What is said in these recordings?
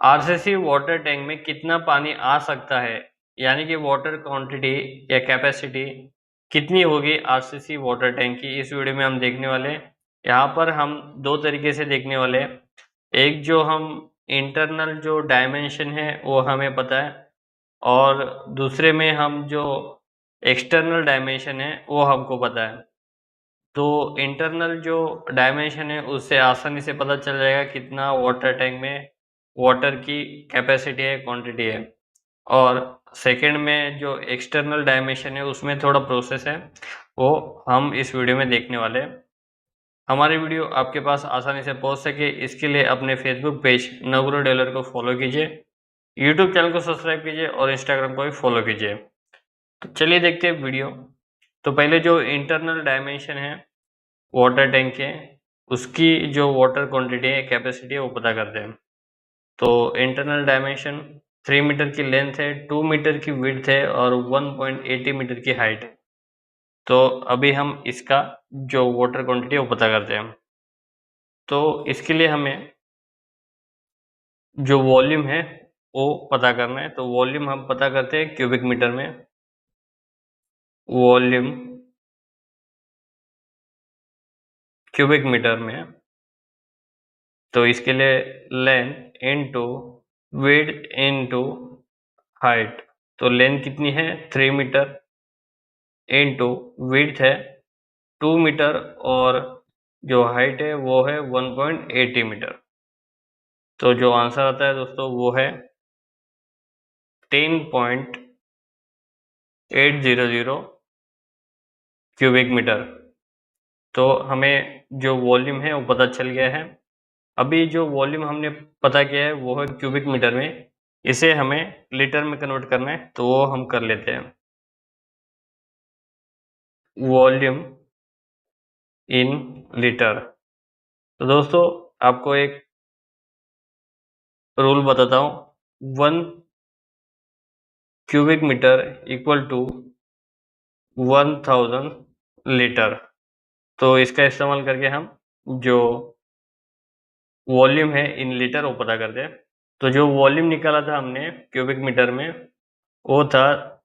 RCC water tank में कितना पानी आ सकता है, यानी कि वाटर क्वांटिटी या कैपेसिटी कितनी होगी आरसीसी वाटर टैंक की, इस वीडियो में हम देखने वाले हैं। यहाँ पर हम दो तरीके से देखने वाले हैं। एक जो हम इंटरनल जो डायमेंशन है वो हमें पता है, और दूसरे में हम जो एक्सटर्नल डायमेंशन है वो हमको पता है। तो इंटरनल जो डायमेंशन है उससे आसानी से पता चल जाएगा कितना वाटर टैंक में वाटर की कैपेसिटी है, क्वांटिटी है। और सेकंड में जो एक्सटर्नल डायमेंशन है उसमें थोड़ा प्रोसेस है, वो हम इस वीडियो में देखने वाले हैं। हमारी वीडियो आपके पास आसानी से पहुंच सके इसके लिए अपने फेसबुक पेज नवग्रो डेलर को फॉलो कीजिए, यूट्यूब चैनल को सब्सक्राइब कीजिए और इंस्टाग्राम को भी फॉलो कीजिए। तो चलिए देखते हैं वीडियो। तो पहले जो इंटरनल डायमेंशन है वाटर टैंक के, उसकी जो वाटर क्वांटिटी है, कैपेसिटी है, वो पता करते हैं। तो इंटरनल डायमेंशन 3 मीटर की लेंथ है, 2 मीटर की विड्थ है और 1.80 मीटर की हाइट है। तो अभी हम इसका जो वाटर क्वांटिटी है वो पता करते हैं। तो इसके लिए हमें जो वॉल्यूम है वो पता करना है। तो वॉल्यूम हम पता करते हैं क्यूबिक मीटर में। वॉल्यूम क्यूबिक मीटर में, तो इसके लिए length into width into height. तो लेंथ कितनी है 3 मीटर, इनटू विड्थ है 2 मीटर और जो हाइट है वो है 1.80 मीटर। तो जो आंसर आता है दोस्तों वो है 10.800 क्यूबिक मीटर। तो हमें जो वॉल्यूम है वो पता चल गया है। अभी जो वॉल्यूम हमने पता किया है वो है क्यूबिक मीटर में, इसे हमें लीटर में कन्वर्ट करना है, तो वो हम कर लेते हैं। Volume in litre. तो दोस्तों आपको एक रूल बताता हूँ, 1 cubic metre equal to 1000 litre. तो इसका इस्तेमाल करके हम जो वॉल्यूम है इन लीटर वो पता करते हैं। तो जो वॉल्यूम निकाला था हमने क्यूबिक मीटर में वो था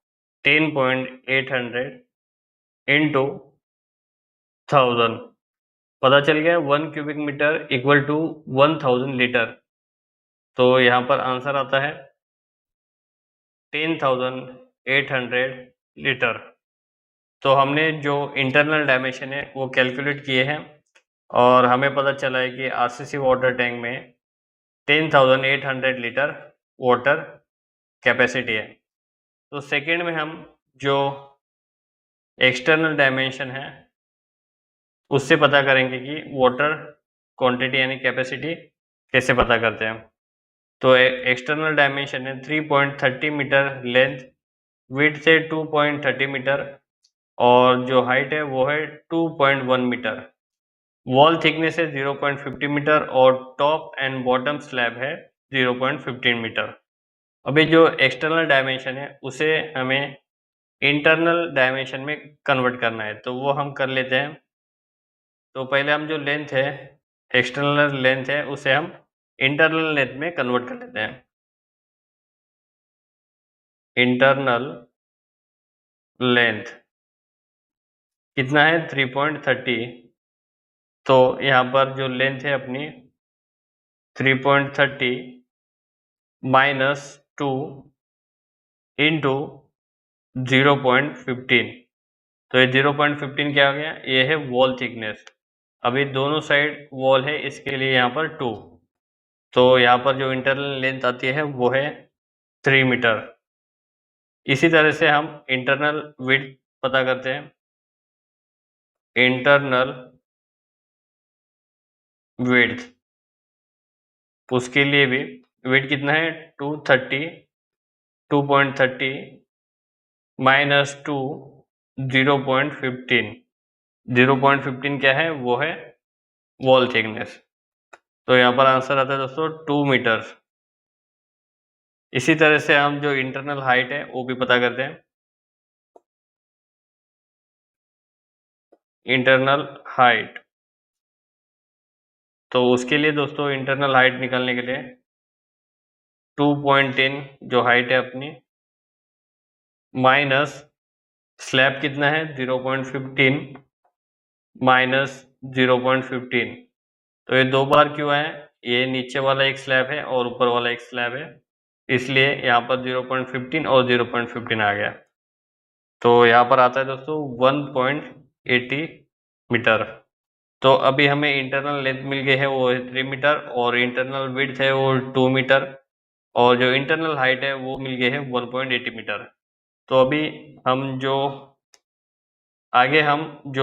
10.800 इंटू 1000। पता चल गया 1 cubic metre equal to 1000 litre. तो यहाँ पर आंसर आता है 10,800 लीटर। तो हमने जो इंटरनल डायमेंशन है वो कैलकुलेट किए हैं और हमें पता चला है कि आरसीसी वाटर टैंक में 10,800 लीटर वाटर कैपेसिटी है। तो सेकंड में हम जो एक्सटर्नल डायमेंशन है उससे पता करेंगे कि वाटर क्वांटिटी यानी कैपेसिटी कैसे पता करते हैं। तो एक्सटर्नल डायमेंशन है 3.30 मीटर लेंथ, विड्थ से 2.30 मीटर और जो हाइट है वो है 2.1 मीटर। वॉल थिकनेस है 0.50 मीटर और टॉप एंड बॉटम स्लैब है 0.15 मीटर। अभी जो एक्सटर्नल डायमेंशन है उसे हमें इंटरनल डायमेंशन में कन्वर्ट करना है, तो वो हम कर लेते हैं। तो पहले हम जो लेंथ है, एक्सटर्नल लेंथ है, उसे हम इंटरनल लेंथ में कन्वर्ट कर लेते हैं। इंटरनल लेंथ कितना है 3.30। तो यहाँ पर जो लेंथ है अपनी 3.30 माइनस 2 इंटू 0.15। तो ये 0.15 क्या हो गया, ये है वॉल थिकनेस। अभी दोनों साइड वॉल है इसके लिए यहाँ पर 2, तो यहाँ पर जो इंटरनल लेंथ आती है वो है 3 मीटर। इसी तरह से हम इंटरनल विड्थ पता करते हैं। इंटरनल विड्थ, उसके लिए भी विड्थ कितना है 230, 2.30 माइनस 2 0.15। 0.15 क्या है, वो है वॉल थिकनेस। तो यहाँ पर आंसर आता है दोस्तों 2 मीटर। इसी तरह से हम जो इंटरनल हाइट है वो भी पता करते हैं। इंटरनल हाइट, तो उसके लिए दोस्तों इंटरनल हाइट निकालने के लिए 2.10 जो हाइट है अपनी, माइनस स्लैब कितना है 0.15 माइनस 0.15। तो ये 2 बार क्यों है, ये नीचे वाला एक स्लैब है और ऊपर वाला एक स्लैब है, इसलिए यहाँ पर 0.15 और 0.15 आ गया। तो यहाँ पर आता है दोस्तों 1.80 मीटर। तो अभी हमें इंटरनल लेंथ मिल गई है वो है 3 मीटर और इंटरनल विड्थ है वो 2 मीटर और जो इंटरनल हाइट है वो मिल गई है 1.80 मीटर। तो अभी हम जो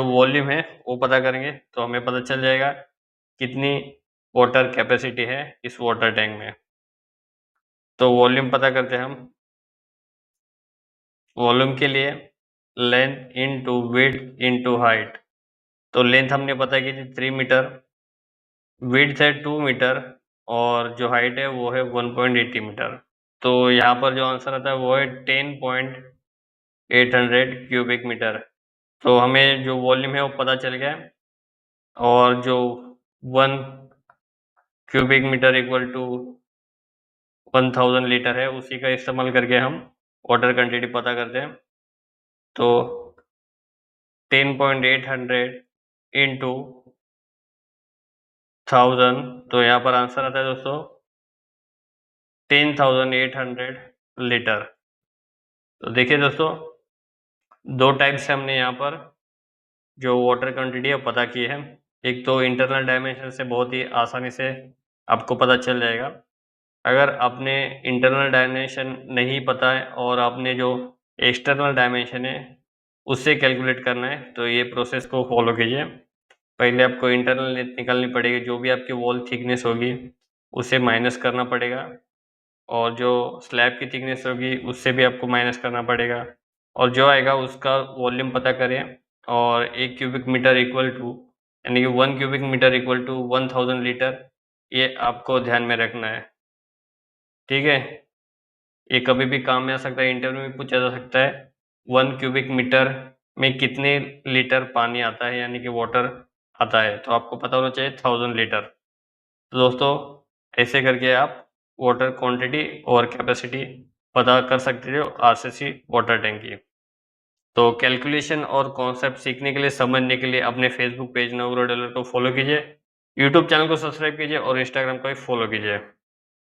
वॉल्यूम है वो पता करेंगे, तो हमें पता चल जाएगा कितनी वाटर कैपेसिटी है इस वाटर टैंक में। तो वॉल्यूम पता करते हैं हम। वॉल्यूम के लिए length into width into height. तो लेंथ हमने पता की थी 3 मीटर, विड्थ है 2 मीटर और जो हाइट है वो है 1.80 मीटर। तो यहाँ पर जो आंसर आता है वो है 10.800 क्यूबिक मीटर। तो हमें जो वॉल्यूम है वो पता चल गया और जो 1 cubic metre equal to 1000 litre है उसी का इस्तेमाल करके हम वाटर क्वांटिटी पता करते हैं। तो 10.800 इंटू 1000, तो यहाँ पर आंसर आता है दोस्तों 10,800 लीटर। तो देखिए दोस्तों, 2 टाइप से हमने यहाँ पर जो वाटर क्वांटिटी है पता की है। एक तो इंटरनल डायमेंशन से बहुत ही आसानी से आपको पता चल जाएगा। अगर आपने इंटरनल डायमेंशन नहीं पता है और आपने जो एक्सटर्नल डायमेंशन है उससे कैलकुलेट करना है, तो ये प्रोसेस को फॉलो कीजिए। पहले आपको इंटरनल लेंथ निकालनी पड़ेगी, जो भी आपकी वॉल थिकनेस होगी उसे माइनस करना पड़ेगा और जो स्लैब की थिकनेस होगी उससे भी आपको माइनस करना पड़ेगा और जो आएगा उसका वॉल्यूम पता करें और 1 क्यूबिक मीटर इक्वल टू यानी कि 1 cubic metre equal to 1000 litre, ये आपको ध्यान में रखना है। ठीक है, ये कभी भी काम में आ सकता है, इंटरव्यू में पूछा जा सकता है 1 क्यूबिक मीटर में कितने लीटर पानी आता है यानी कि वाटर आता है, तो आपको पता होना चाहिए 1000 लीटर। तो दोस्तों ऐसे करके आप वाटर क्वांटिटी और कैपेसिटी पता कर सकते हो आरसीसी वाटर टैंक की। तो कैलकुलेशन और कॉन्सेप्ट सीखने के लिए, समझने के लिए अपने फेसबुक पेज नवग्रह डेवलपर को फॉलो कीजिए, यूट्यूब चैनल को सब्सक्राइब कीजिए और इंस्टाग्राम को भी फॉलो कीजिए।